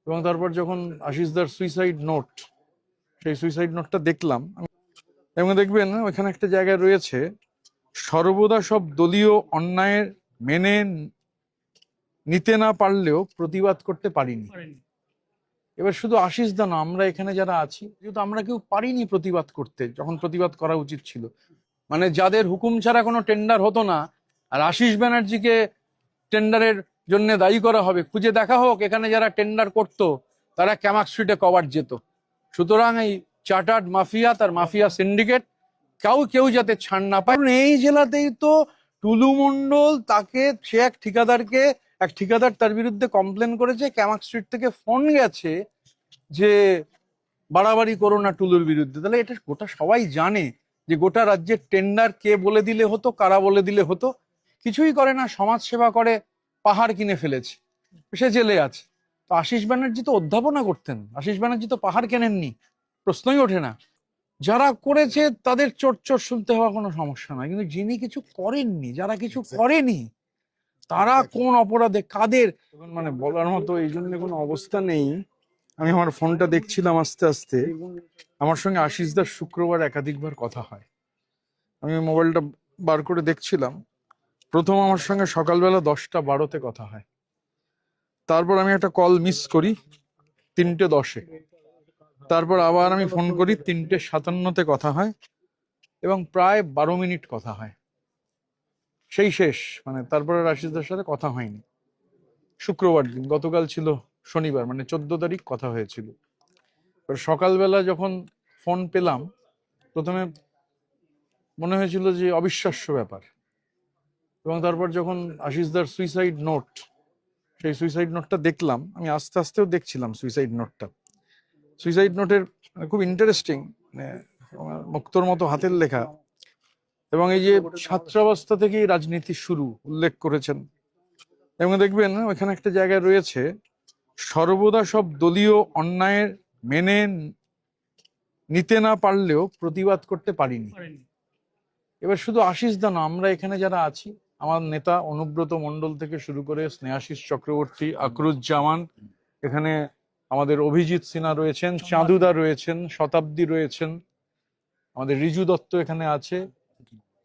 এবং তারপর যখন আশিসদার সুইসাইড নোট, সেই সুইসাইড নোটটা দেখলাম এবং দেখবেন ওইখানে একটা জায়গায় রয়েছে, সর্বদা সব দলীয় অন্যায়ের মেনে নিতে না পারলেও প্রতিবাদ করতে পারিনি। এবার শুধু আশিসদা না, আমরা এখানে যারা আছি, যেহেতু আমরা কেউ পারিনি প্রতিবাদ করতে যখন প্রতিবাদ করা উচিত ছিল, মানে যাদের হুকুম ছাড়া কোনো টেন্ডার হতো না, আর আশিস ব্যানার্জিকে টেন্ডারের জন্য দায়ী করা হবে, খুঁজে দেখা হোক এখানে যারা টেন্ডার করতো তারা ক্যামাক স্ট্রিটে কভার যেত। সুতরাং এই চার্টার্ড মাফিয়া, তার মাফিয়া সিন্ডিকেট, কেউ যাতে ছাড় না পায়। এই জেলাতেই তো টুলু মণ্ডল, তাকে সে এক ঠিকাদার তার বিরুদ্ধে কমপ্লেন করেছে, ক্যামাক স্ট্রিট থেকে ফোন গেছে যে বাড়াবাড়ি করো না টুলুর বিরুদ্ধে। তাহলে এটা গোটা সবাই জানে যে গোটা রাজ্যের টেন্ডার কে বলে দিলে হতো, কারা বলে দিলে হতো। কিছুই করে না, সমাজ সেবা করে, পাহাড় কিনে ফেলেছে, সে জেলে আছে। তো আশিস ব্যানার্জি তো অধ্যাপনা করতেন, আশিস ব্যানার্জি তো পাহাড় কেনেননি, প্রশ্নই ওঠে না। যারা করেছে তাদের চোট শুনতে হওয়া কোনো সমস্যা নয়, কিন্তু যিনি কিছু করেননি, যারা কিছু করেনি, তারা কোন অপরাধে কাদের, মানে বলার মতো এই জন্য কোনো অবস্থা নেই। আমি আমার ফোনটা দেখছিলাম, আস্তে আস্তে আমার সঙ্গে আশিসদার শুক্রবার একাধিকবার কথা হয়। আমি মোবাইলটা বার করে দেখছিলাম, প্রথম আমার সঙ্গে সকালবেলা 10টা 12-তে কথা হয়, তারপর আমি একটা কল মিস করি 3টে 10-এ, তারপর আবার আমি ফোন করি 3টে 57-তে কথা হয়, এবং প্রায় 12 মিনিট কথা হয়, সেই শেষ। মানে তারপরে আশিসদার সাথে কথা হয়নি। শুক্রবার দিন, গতকাল ছিল শনিবার, মানে 14 তারিখ কথা হয়েছিল। সকালবেলা যখন ফোন পেলাম, প্রথমে মনে হয়েছিল যে অবিশ্বাস্য ব্যাপার, এবং তারপর যখন আশিসদার সুইসাইড নোট, সেই সুইসাইড নোটটা দেখলাম, আমি আস্তে আস্তেও দেখছিলাম সুইসাইড নোটের খুব ইন্টারেস্টিং, মানে মুক্তোর মতো হাতের লেখা, এবং এই যে ছাত্রাবস্থা থেকেই রাজনীতি শুরু উল্লেখ করেছেন। এবং দেখবেন ওইখানে একটা জায়গায় রয়েছে, সর্বদা সব দলীয় অন্যায়ের মেনে নিতে না পারলেও প্রতিবাদ করতে পারিনি। এবার শুধু আশিসদা না, আমরা এখানে যারা আছি, আমার নেতা অনুব্রত মণ্ডল থেকে শুরু করে স্নেহাশিস চক্রবর্তী, আকরুজ্জামান, এখানে আমাদের অভিজিৎ সিনহা রয়েছেন, চাঁদুদা রয়েছেন, শতাব্দী রয়েছেন, আমাদের রিজু দত্ত এখানে আছে,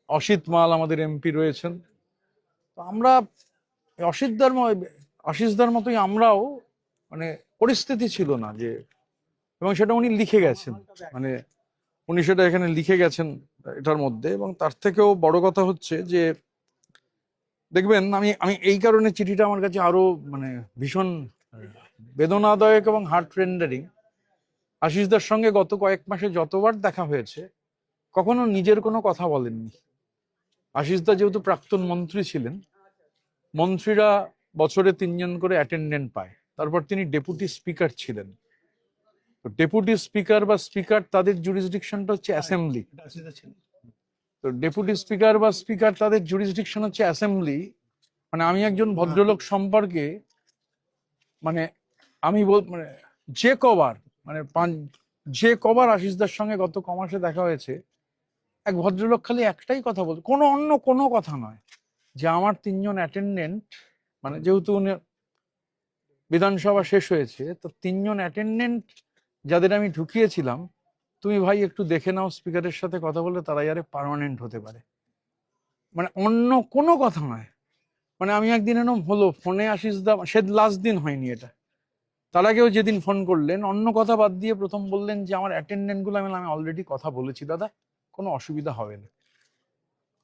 অসিত মাল আমাদের এমপি রয়েছেন। তো আমরা আশিসদার মতোই আমরাও, মানে পরিস্থিতি ছিল না যে, এবং সেটা উনি লিখে গেছেন, মানে উনি সেটা এখানে লিখে গেছেন এটার মধ্যে। এবং তার থেকেও বড় কথা হচ্ছে যে দেখবেন, আমি আমি এই কারণে চিঠিটা আমার কাছে আরো মানে ভীষণ বেদনাদায়ক এবং হার্ট রেন্ডারিং। আশিসদার সঙ্গে গত কয়েক মাসে যতবার দেখা হয়েছে, কখনো নিজের কোনো কথা বলেননি। আশিসদা যেহেতু প্রাক্তন মন্ত্রী ছিলেন, মন্ত্রীরা বছরে 3জন করে অ্যাটেন্ডেন্ট পায়, তারপর তিনি ডেপুটি স্পিকার ছিলেন। ডেপুটি স্পিকার বা স্পিকার, তাদের জুরিসডিকশনটা হচ্ছে অ্যাসেম্বলি। তো ডেপুটি স্পিকার বা স্পিকার, তাদের জুরিসডিকশন হচ্ছে অ্যাসেম্বলি। মানে আমি একজন ভদ্রলোক সম্পর্কে, মানে আমি মানে যে কবার আশিসদার সঙ্গে গত কমাসে দেখা হয়েছে, এক ভদ্রলোক খালি একটাই কথা বলতো, অন্য কোনো কথা নয়, যে আমার 3জন অ্যাটেন্ডেন্ট, মানে যেহেতু বিধানসভা শেষ হয়েছে, তো 3জন অ্যাটেন্ডেন্ট যাদের আমি ঢুকিয়েছিলাম, তুমি ভাই একটু দেখে নাও স্পিকারের সাথে কথা বলে তারা যারে পার্মানেন্ট হতে পারে। মানে অন্য কোনো কথা নয়। মানে আমি একদিন এরকম হলো, ফোনে আশিসদা, সে লাস্ট দিন হয়নি এটা, তার আগেও যেদিন ফোন করলেন, অন্য কথা বাদ দিয়ে প্রথম বললেন যে আমার অ্যাটেন্ডেন্ট গুলো, আমি অলরেডি কথা বলেছি দাদা, কোনো অসুবিধা হবে না।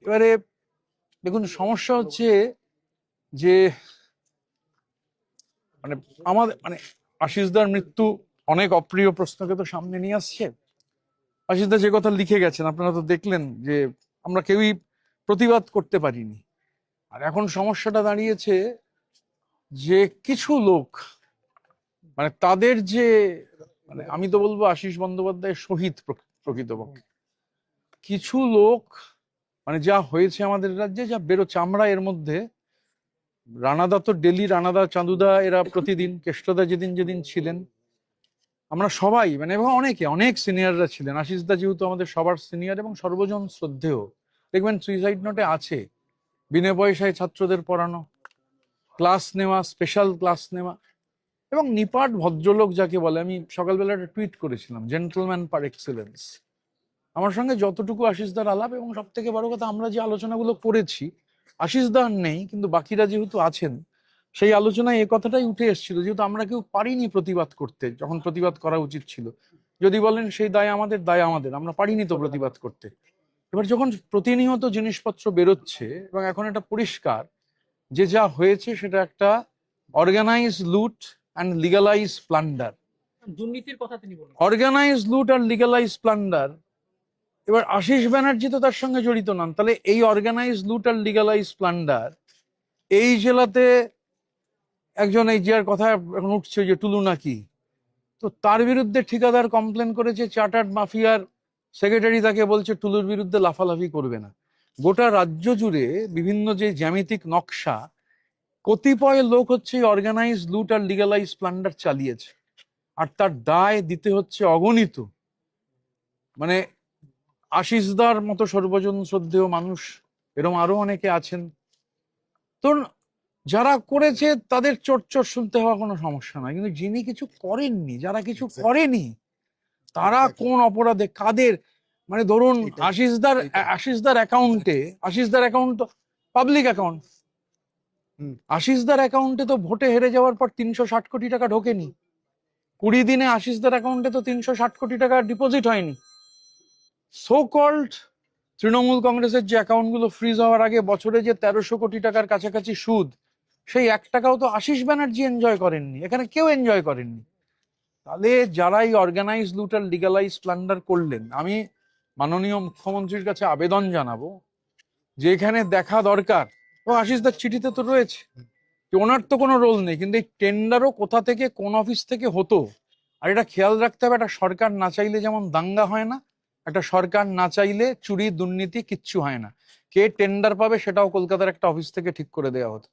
এবারে দেখুন, সমস্যা হচ্ছে যে মানে আমাদের, মানে আশিসদার মৃত্যু অনেক অপ্রিয় প্রশ্নকে তো সামনে নিয়ে আসছে। আশিসদা যে কথা লিখে গেছেন আপনারা তো দেখলেন, যে আমরা কেউই প্রতিবাদ করতে পারিনি। আর এখন সমস্যাটা দাঁড়িয়েছে যে কিছু লোক, মানে তাদের যে, মানে আমি তো বলবো আশিস বন্দ্যোপাধ্যায়ের শহীদ প্রকৃতপক্ষে, কিছু লোক, মানে যা হয়েছে আমাদের রাজ্যে, যা বেরোচ্ছে, আমরা এর মধ্যে, রানাদা তো ডেলি, রানাদা, চাঁদুদা এরা প্রতিদিন, কেষ্টদা যেদিন যেদিন ছিলেন, আমরা সবাই, মানে এবং অনেক সিনিয়ররা ছিলেন। আশিসদা যেহেতু আমাদের সবার সিনিয়র এবং সর্বজন শ্রদ্ধেয়, দেখবেন সুইসাইড নোটে আছে বিনা পয়সায় ছাত্রদের পড়ানো, ক্লাস নেওয়া, স্পেশাল ক্লাস নেওয়া, এবং নিপাট ভদ্রলোক যাকে বলে, আমি সকালবেলা একটা টুইট করেছিলাম, জেন্টলম্যান পার এক্সেলেন্স। আমার সঙ্গে যতটুকু আশিসদার আলাপ, এবং সব থেকে বড় কথা আমরা যে আলোচনাগুলো করেছি, আশিসদার নেই কিন্তু বাকিরা যেহেতু আছেন, সেই আলোচনায় এ কথাটাই উঠে এসেছিল, যেহেতু আমরা কেউ পারিনি প্রতিবাদ করতে যখন প্রতিবাদ করা উচিত ছিল। যদি বলেন সেই দায় আমাদের, আমরা পারিনি তো প্রতিবাদ করতে। এবার যখন প্রতিনিয়ত জিনিসপত্র বেরোচ্ছে এবং এখন এটা পরিষ্কার যে যা হয়েছে সেটা একটা অর্গানাইজ লুট অ্যান্ড লিগালাইজ প্লান্ডার। দুর্নীতির কথা তিনি বলেন। অর্গানাইজ লুট আর লিগালাইজ প্লান্ডার। এবার আশিস ব্যানার্জি তো তার সঙ্গে জড়িত নন, তাহলে এই অর্গানাইজ লুট আর লিগালাইজ প্লান্ডার এই জেলাতে একজন, এই যার কথা এখন উঠছে যে টুলু নাকি, তো তার বিরুদ্ধে ঠিকাদার কমপ্লেন করেছে, চার্টার্ড মাফিয়ার সেক্রেটারি তাকে বলছে টুলুর বিরুদ্ধে লাফালাফি করবে না। গোটা রাজ্য জুড়ে বিভিন্ন যে জ্যামিতিক নকশা, কতিপয় লোক হচ্ছে অর্গানাইজ লুট আর লিগালাইজ প্লান্ডার চালিয়েছে, আর তার দায় দিতে হচ্ছে অগণিত। মানে আশিসদার মতো সর্বজন শ্রদ্ধেয় মানুষ এরকম আরো অনেকে আছেন, তো যারা করেছে তাদের চোট শুনতে হওয়া কোনো সমস্যা নয়, কিন্তু যিনি কিছু করেননি, যারা কিছু করেনি, তারা কোন অপরাধে কাদের, মানে ধরুন আশিসদার অ্যাকাউন্ট তো পাবলিক অ্যাকাউন্ট, আশিসদার অ্যাকাউন্টে তো ভোটে হেরে যাওয়ার পর 360 কোটি টাকা ঢোকেনি, 20 দিনে আশিসদার অ্যাকাউন্টে তো 360 কোটি টাকা ডিপোজিট হয়নি। সো কল্ড তৃণমূল কংগ্রেসের যে অ্যাকাউন্টগুলো ফ্রিজ হওয়ার আগে বছরে যে 1300 কোটি টাকার কাছাকাছি সুদ, সেই 1 টাকাও তো আশিস ব্যানার্জি এনজয় করেননি, এখানে কেউ এনজয় করেননি। তাহলে যারা এই অর্গানাইজ লুট আর লিগালাইজ প্লান্ডার করলেন, আমি মাননীয় মুখ্যমন্ত্রীর কাছে আবেদন জানাবো যে এখানে দেখা দরকার, এবং আশিসদার চিঠিতে তো রয়েছে যে ওনার তো কোনো রোল নেই, কিন্তু এই টেন্ডারও কোথা থেকে কোন অফিস থেকে হতো, আর এটা খেয়াল রাখতে হবে, একটা সরকার না চাইলে যেমন দাঙ্গা হয় না, একটা সরকার না চাইলে চুরি দুর্নীতি কিচ্ছু হয় না। কে টেন্ডার পাবে সেটাও কলকাতার একটা অফিস থেকে ঠিক করে দেওয়া হতো।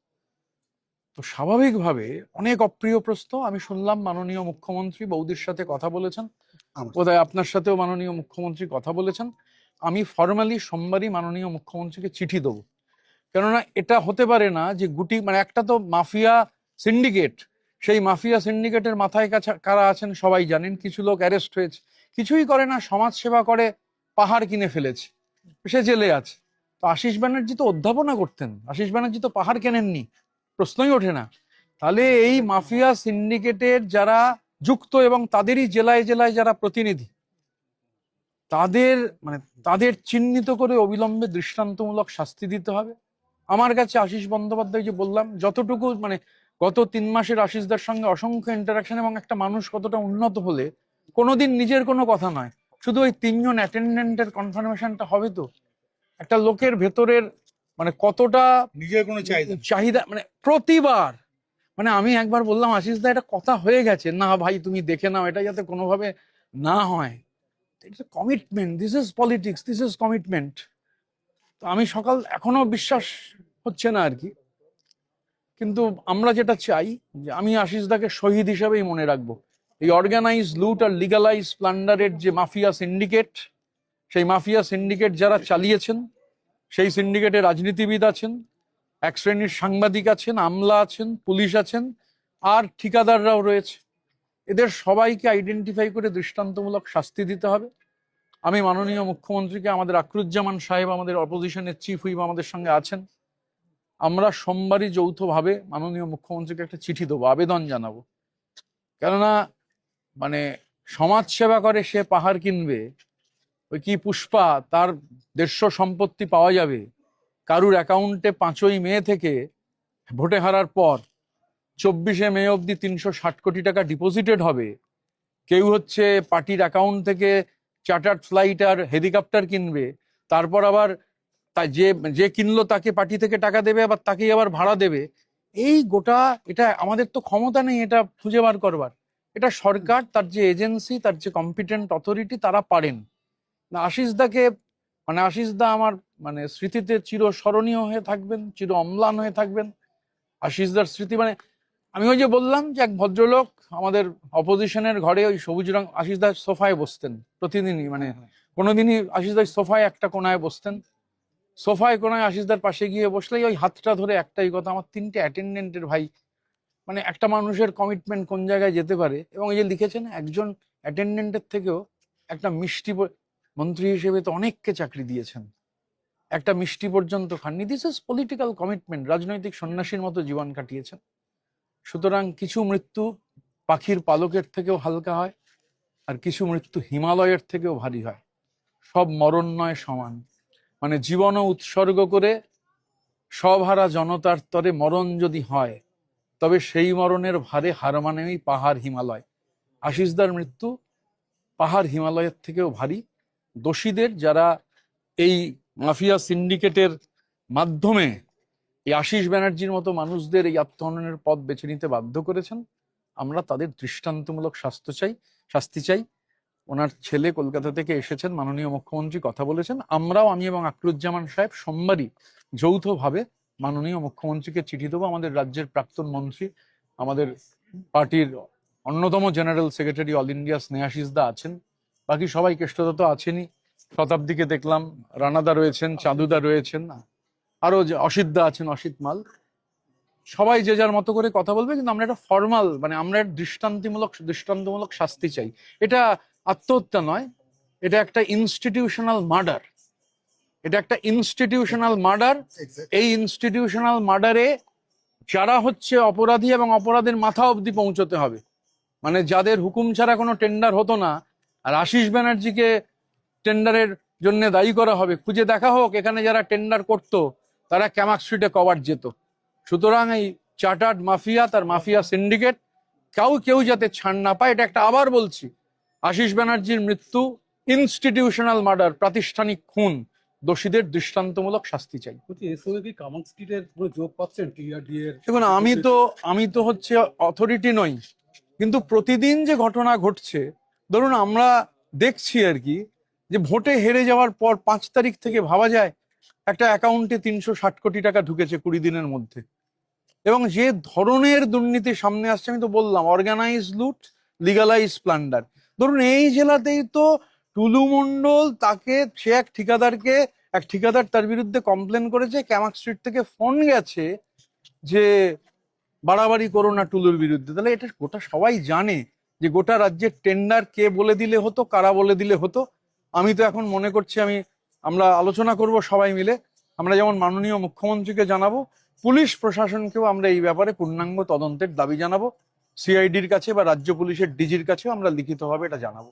তো স্বাভাবিকভাবে অনেক অপ্রিয় প্রশ্ন। আমি শুনলাম মাননীয় মুখ্যমন্ত্রী বৌদির সাথে কথা বলেছেন, বোধহয় আপনার সাথেও মাননীয় মুখ্যমন্ত্রী কথা বলেছেন। আমি ফর্মালি সোমবারই মাননীয় মুখ্যমন্ত্রীকে চিঠি দেবো, কেননা এটা হতে পারে না যে গুটি, মানে একটা তো মাফিয়া সিন্ডিকেট, সেই মাফিয়া সিন্ডিকেটের মাথায় কাছে কারা আছেন সবাই জানেন। কিছু লোক অ্যারেস্ট হয়েছে, কিছুই করে না, সমাজ সেবা করে, পাহাড় কিনে ফেলেছে, সে জেলে আছে। তো আশিস ব্যানার্জি তো অধ্যাপনা করতেন, আশিস ব্যানার্জি তো পাহাড় কেনেননি, প্রশ্নই ওঠে না। তাহলে এই মাফিয়া সিন্ডিকেটের যারা যুক্ত এবং তাদেরই জেলায় জেলায় যারা প্রতিনিধি, তাদের মানে তাদের চিহ্নিত করে অবিলম্বে দৃষ্টান্তমূলক শাস্তি দিতে হবে। আমার কাছে আশিস বন্দ্যোপাধ্যায়, যে বললাম, যতটুকু মানে গত 3 মাসের আশিসদার সঙ্গে অসংখ্য ইন্টারাকশন, এবং একটা মানুষ কতটা উন্নত হলে কোনোদিন নিজের কোনো কথা নয়, শুধু ওই 3 জন অ্যাটেন্ডেন্টের কনফার্মেশনটা হবে তো, একটা লোকের ভেতরের মানে কতটা নিজের কোনো চাহিদা, মানে প্রতিবার, মানে আমি একবার বললাম আশিসদা এটা কথা হয়ে গেছে, না ভাই তুমি দেখে নাও, এটা যাতে কোনোভাবে না হয়। It's commitment, this is politics, this is commitment. তো আমি এখনো বিশ্বাস হচ্ছে না আর কি, কিন্তু আমরা যেটা চাই, যে আমি আশিসদাকে শহীদ হিসাবেই মনে রাখবো। এই অর্গানাইজ লুট আর লিগালাইজ প্লান্ডারের যে মাফিয়া সিন্ডিকেট, সেই মাফিয়া সিন্ডিকেট যারা চালিয়েছেন, সেই সিন্ডিকেটে রাজনীতিবিদ আছেন, এক শ্রেণীর সাংবাদিক আছেন, আমলা আছেন, পুলিশ আছেন, আর ঠিকাদাররাও রয়েছে। এদের সবাইকে আইডেন্টিফাই করে দৃষ্টান্তমূলক শাস্তি দিতে হবে। আমি মাননীয় মুখ্যমন্ত্রীকে, আমাদের আকরুজ্জামান সাহেব আমাদের অপোজিশনের চিফ হুইপ আমাদের সঙ্গে আছেন, আমরা সোমবারই যৌথভাবে মাননীয় মুখ্যমন্ত্রীকে একটা চিঠি দেবো, আবেদন জানাবো। কেননা মানে সমাজ সেবা করে সে পাহাড় কিনবে, ওই কি পুষ্পা, তার 150 সম্পত্তি পাওয়া যাবে, কারুর অ্যাকাউন্টে 5ই মে থেকে ভোটে হারার পর 24শে মে অবধি 360 কোটি টাকা ডিপোজিটেড হবে। কেউ হচ্ছে পার্টির অ্যাকাউন্ট থেকে চার্টার্ড ফ্লাইট আর হেলিকপ্টার কিনবে, তারপর আবার যে কিনলো তাকে পার্টি থেকে টাকা দেবে, আবার তাকেই আবার ভাড়া দেবে। এই গোটা, এটা আমাদের তো ক্ষমতা নেই এটা খুঁজে বার করবার, এটা সরকার, তার যে এজেন্সি, তার যে কম্পিটেন্ট অথরিটি, তারা পারেন না। আশিসদাকে মানে আশিসদা আমার মানে স্মৃতিতে চিরস্মরণীয় হয়ে থাকবেন, চির অম্লান হয়ে থাকবেন। আশিসদার স্মৃতি মানে আমি ওই যে বললাম যে এক ভদ্রলোক আমাদের অপোজিশনের ঘরে ওই সবুজ রং, আশিসদার সোফায় বসতেন প্রতিদিনই, মানে কোনোদিনই আশিসদার সোফায় একটা কোনায় বসতেন, সোফায় কোনায় আশিসদার পাশে গিয়ে বসলেই ওই হাতটা ধরে একটাই কথা, আমার 3টে অ্যাটেন্ডেন্টের ভাই মানে একটা মানুষের কমিটমেন্ট কোন জায়গায় যেতে পারে। এবং এই যে লিখেছেন একজন অ্যাটেন্ডেন্টের থেকেও একটা মন্ত্রী হিসেবে তো অনেককে চাকরি দিয়েছেন, একটা মিষ্টি পর্যন্ত খাননি। This is political commitment. রাজনৈতিক সন্ন্যাসীর মতো জীবন কাটিয়েছেন। সুতরাং কিছু মৃত্যু পাখির পালকের থেকেও হালকা হয়, আর কিছু মৃত্যু হিমালয়ের থেকেও ভারী হয়। সব মরণ নয় সমান। মানে জীবনও উৎসর্গ করে সবহারা জনতার তরে মরণ যদি হয়, তবে সেই মরণের ভারে হার মানেই পাহাড় হিমালয়। আশিসদার মৃত্যু পাহাড় হিমালয়ের থেকেও ভারী। দোষীদের, যারা এই মাফিয়া সিন্ডিকেটের মাধ্যমে এই আশিস ব্যানার্জির মতো মানুষদের এই আত্মহননের পথ বেছে নিতে বাধ্য করেছেন, আমরা তাদের দৃষ্টান্তমূলক শাস্তি চাই। ওনার ছেলে কলকাতা থেকে এসেছেন, মাননীয় মুখ্যমন্ত্রী কথা বলেছেন। আমরাও, আমি এবং আকরুজ্জামান সাহেব সোমবারই যৌথভাবে মাননীয় মুখ্যমন্ত্রীকে চিঠি দেবো। আমাদের রাজ্যের প্রাক্তন মন্ত্রী, আমাদের পার্টির অন্যতম general secretary all India Snehasish da আছেন, বাকি সবাই কেষ্টদা তো আছেনই, শতাব্দীকে দেখলাম, রানাদা রয়েছেন, চাঁদুদা রয়েছেন, আরো যে অসিত দা আছেন, অসিত মাল, সবাই যে যার মতো করে কথা বলবে। কিন্তু আমরা একটা ফর্মাল, মানে আমরা দৃষ্টান্তমূলক শাস্তি চাই। এটা আত্মহত্যা নয়, এটা একটা ইনস্টিটিউশনাল মার্ডার। এটা একটা ইনস্টিটিউশনাল মার্ডার। এই ইনস্টিটিউশনাল মার্ডারে যারা হচ্ছে অপরাধী এবং অপরাধের মাথা অবধি পৌঁছতে হবে। মানে যাদের হুকুম ছাড়া কোনো টেন্ডার হতো না, আর আশিস ব্যানার্জিকে টেন্ডারের জন্য দায়ী করা হবে, খুঁজে দেখা হোক এখানে যারা টেন্ডার করতো তারা ক্যামাক স্ট্রিটে কভার যেত। সুতরাং এই চার্টার্ড মাফিয়া, তার মাফিয়া সিন্ডিকেট, কেউ যাতে ছাড় না পায়। এটা একটা, আবার বলছি, আশিস ব্যানার্জির মৃত্যু ইনস্টিটিউশনাল মার্ডার, প্রাতিষ্ঠানিক খুন। দোষীদের দৃষ্টান্তমূলক শাস্তি চাই। এর সঙ্গে কি কামাক স্ট্রিটের পুরো যোগ পাচ্ছেন টিআরডি এর? দেখুন, আমি তো হচ্ছে অথরিটি নই, কিন্তু প্রতিদিন যে ঘটনা ঘটছে, ধরুন আমরা দেখছি আর কি, যে ভোটে হেরে যাওয়ার পর 5 তারিখ থেকে ভাবা যায় একটা অ্যাকাউন্টে 360 কোটি টাকা ঢুকেছে 20 দিনের মধ্যে। এবং যে ধরনের দুর্নীতি সামনে আসছে, আমি তো বললাম, অর্গানাইজ লুট, লিগালাইজ প্লান্ডার। ধরুন এই জেলাতেই তো টুলু মণ্ডল, সে এক ঠিকাদার তার বিরুদ্ধে কমপ্লেন করেছে, ক্যামাক স্ট্রিট থেকে ফোন গেছে যে বাড়াবাড়ি করো না টুলুর বিরুদ্ধে। তাহলে এটা গোটা সবাই জানে যে গোটা রাজ্যের টেন্ডার কে বলে দিলে হতো, কারা বলে দিলে হতো। আমি তো এখন মনে করছি আমরা আলোচনা করব সবাই মিলে। আমরা যেমন মাননীয় মুখ্যমন্ত্রীকে জানাবো, পুলিশ প্রশাসনকেও আমরা এই ব্যাপারে পূর্ণাঙ্গ তদন্তের দাবি জানাবো। সিআইডির কাছে বা রাজ্য পুলিশের ডিজির কাছেও আমরা লিখিতভাবে এটা জানাবো।